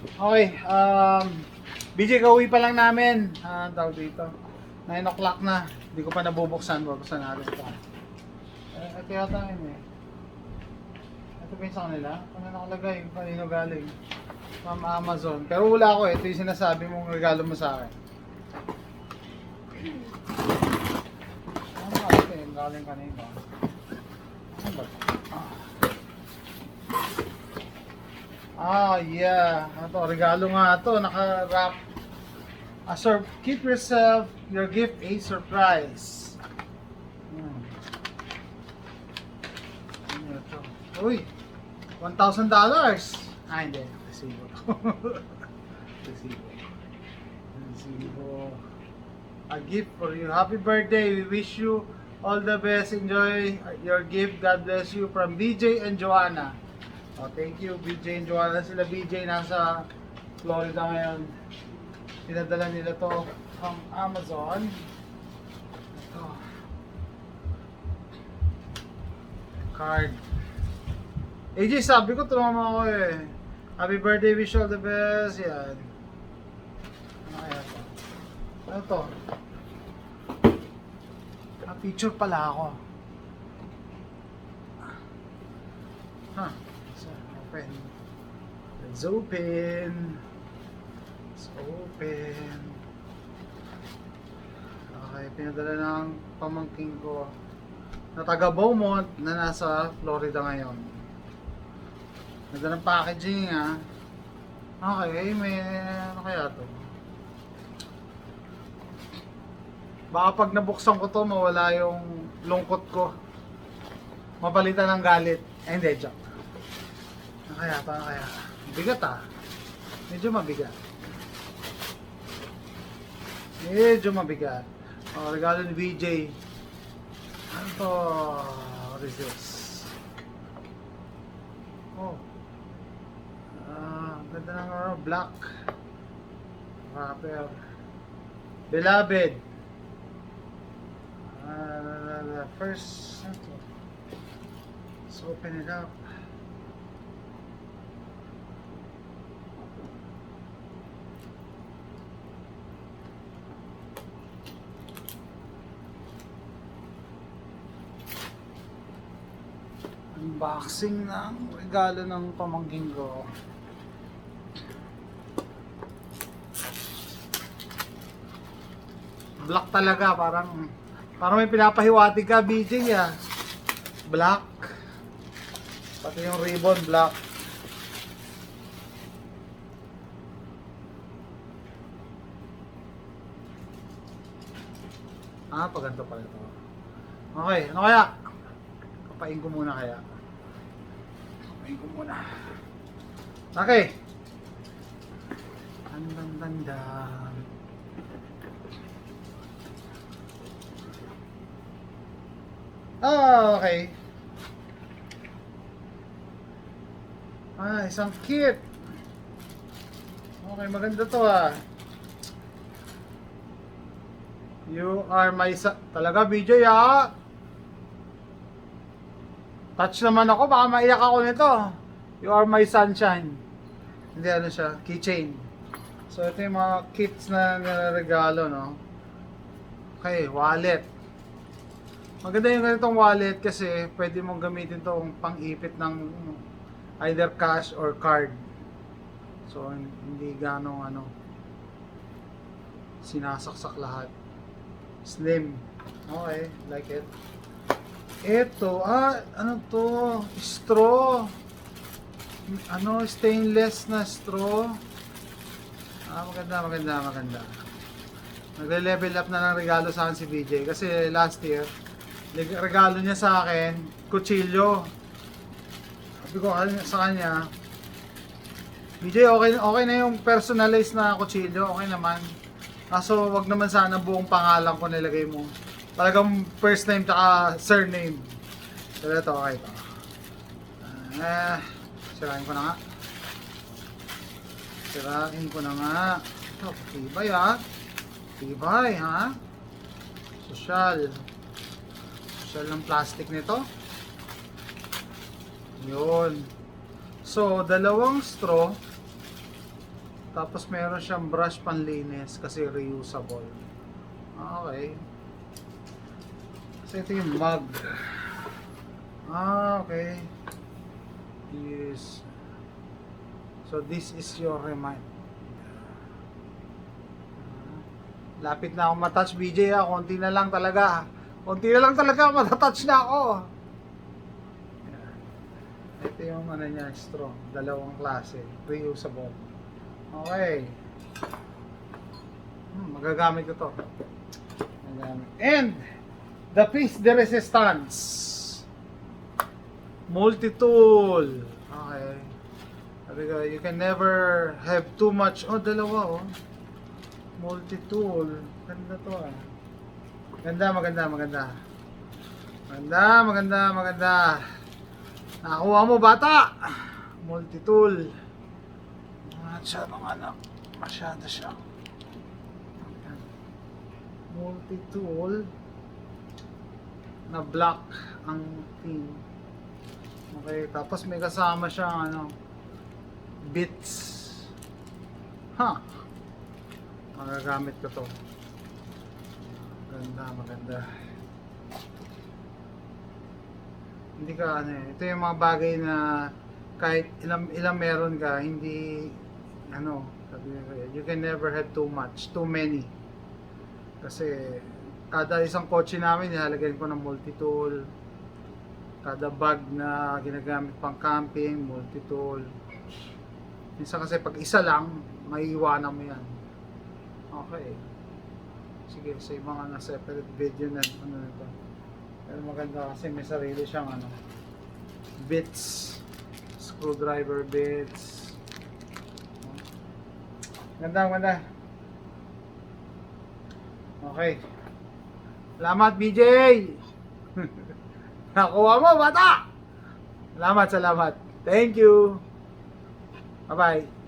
Okay, BJ, kauwi pa lang namin. Tawag dito. 9 o'clock na. Hindi ko pa nabubuksan. Bubuksan natin ito. Ito yata yun eh. Ito pa yung sa kanila. Ano nakalagay? Kanino galing? From Amazon. Pero wala ko eh. Ito yung sinasabi mong regalo mo sa akin. Ano ba ito yung galing kanino? Ano ba ito? Yeah. Ito, regalo nga ito. Naka-wrap. Keep yourself, your gift a surprise. Ano ito? Uy! $1,000. Hindi. Resibo. Resibo. Resibo. A gift for you. Happy birthday. We wish you all the best. Enjoy your gift. God bless you. From BJ and Joanna. Oh, thank you, BJ and Joanna. Sila BJ nasa Florida ngayon. Pinadala nila to from Amazon. Ito. Card. AJ, sabi ko, tulungan mo ako eh. Happy birthday, wish you all the best. Yan. Ano kaya to? Ano to? Picture pala ako. Huh. Open. Let's open. Let's open. Okay, pinadala ng pamangking ko na taga Beaumont na nasa Florida ngayon. Ganda ng packaging ah. Okay, may ano kaya to? Baka pag nabuksan ko to, mawala yung lungkot ko. Mapalitan ng galit. Hindi, joke. Ano kaya ito? Ano kaya? Bigat ah. Medyo mabigat. Medyo mabigat. Oh, regalo ni BJ. Ano to? What is this? Oh. Ganda ng black. Wrapper. Beloved. First, let's open it up. Unboxing ng regalo ng pamangkin ko. Black talaga, parang may pinapahiwatig ka, BJ ah. Black. Pati yung ribbon, black. Paganto pala ito. Okay, ano kaya? Kapain ko muna kaya. Kapain ko muna. Okay. Dandan. Okay. Isang kit. Okay, maganda to ah. You are my talaga, BJ ah. Touch naman ako, baka maiyak ako nito. You are my sunshine. Hindi, ano siya, keychain. So ito yung mga kits na nilaregalo, no. Okay, wallet. Maganda yung ganitong wallet kasi pwede mong gamitin itong pang-ipit ng either cash or card. So hindi ganong sinasaksak lahat. Slim. Okay, like it. Ito, ano to? Straw. Stainless na straw. Maganda. Nagle-level up na ng regalo sa akin si BJ kasi last year regalo niya sa akin, kutsilyo. Sabi ko sa kanya, BJ, okay na yung personalized na kutsilyo, okay naman. Kaso wag naman sana buong pangalan ko nilagay mo. Talagang first name tsaka surname. So ito, okay ito. Sirain ko na nga. Ito, tibay ha. Tibay ha. Social ng plastic nito. Yun. So, dalawang straw. Tapos meron siyang brush panlinis kasi reusable. Okay. So ito yung mug. Okay. Yes. So this is your remind. Lapit na ako matouch BJ ha. Konti na lang talaga. Konti na lang talaga matatouch na ako. Ito yung ano niya, straw. Dalawang klase. Reusable. Okay. Magagamit ko to. Magagamit. And the piece de resistance. Multi-tool. Okay. Sabi ko, you can never have too much. Oh, dalawa oh. Multi-tool. Ganda to ah. Maganda. Maganda. Nakakuha mo bata. Multi-tool. Masyadong ano. Masyado siya. Multi-tool. Na black ang pin. Okay. Tapos may kasama siyang ano. Bits. Magagamit ko to. Maganda. Hindi ka ano eh. Ito yung mga bagay na kahit ilang meron ka, hindi ano, sabi ko, you can never have too much, too many. Kasi kada isang kotse namin nilalagyan ko ng multi-tool. Kada bag na ginagamit pang camping, multi-tool. Minsan kasi pag isa lang, maiiwanan mo yan. Okay. Sige, sa mga na-separate video na ano nito. Pero maganda kasi may sarili siyang ano, bits, screwdriver bits. Ganda. Okay. Salamat BJ! Nakuha mo bata! Salamat. Thank you. Bye-bye.